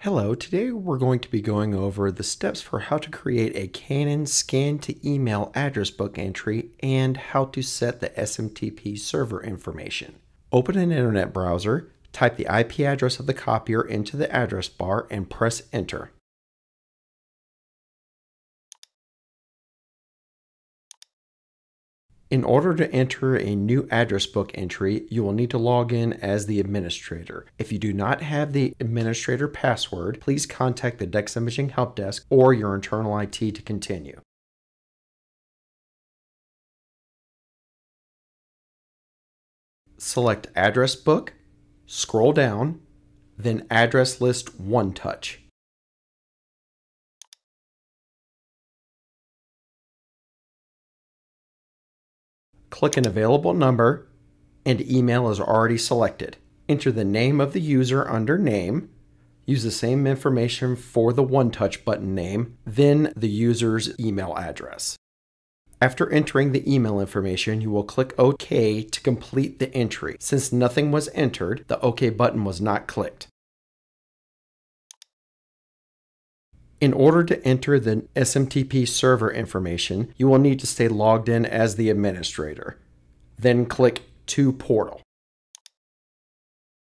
Hello, today we're going to be going over the steps for how to create a Canon scan to email address book entry and how to set the SMTP server information. Open an internet browser, type the IP address of the copier into the address bar and press enter. In order to enter a new address book entry, you will need to log in as the administrator. If you do not have the administrator password, please contact the DEX Imaging Help Desk or your internal IT to continue. Select Address Book, scroll down, then Address List One Touch. Click an available number, and email is already selected. Enter the name of the user under Name. Use the same information for the One Touch button name, then the user's email address. After entering the email information, you will click OK to complete the entry. Since nothing was entered, the OK button was not clicked. In order to enter the SMTP server information, you will need to stay logged in as the administrator. Then click To Portal.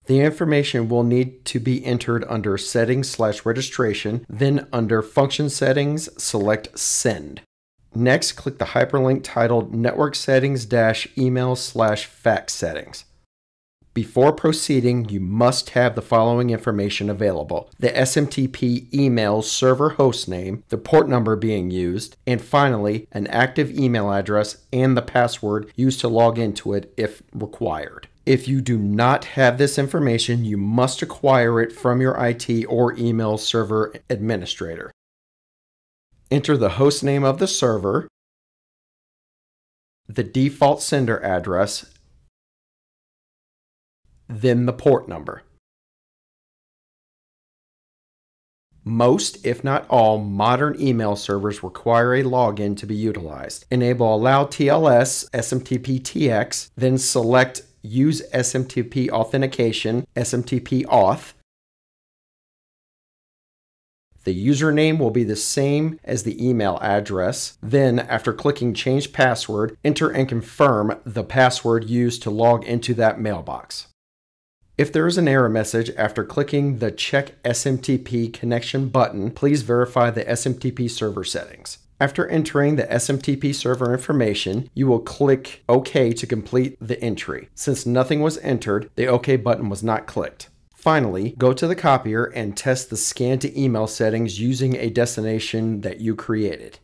The information will need to be entered under Settings/Registration, then under Function Settings, select Send. Next, click the hyperlink titled Network Settings-Email/Fax Settings. Before proceeding, you must have the following information available: the SMTP email server hostname, the port number being used, and finally, an active email address and the password used to log into it if required. If you do not have this information, you must acquire it from your IT or email server administrator. Enter the hostname of the server, the default sender address, then the port number. Most, if not all, modern email servers require a login to be utilized. Enable Allow TLS SMTP TX, then select Use SMTP Authentication SMTP Auth. The username will be the same as the email address. Then, after clicking Change Password, enter and confirm the password used to log into that mailbox. If there is an error message after clicking the Check SMTP Connection button, please verify the SMTP server settings. After entering the SMTP server information, you will click OK to complete the entry. Since nothing was entered, the OK button was not clicked. Finally, go to the copier and test the scan to email settings using a destination that you created.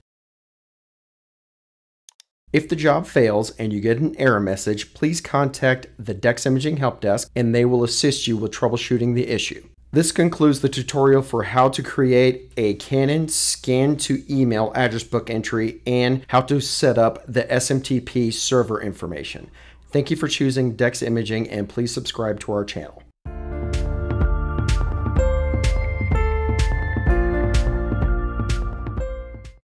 If the job fails and you get an error message, please contact the DEX Imaging Help Desk and they will assist you with troubleshooting the issue. This concludes the tutorial for how to create a Canon scan to email address book entry and how to set up the SMTP server information. Thank you for choosing DEX Imaging and please subscribe to our channel.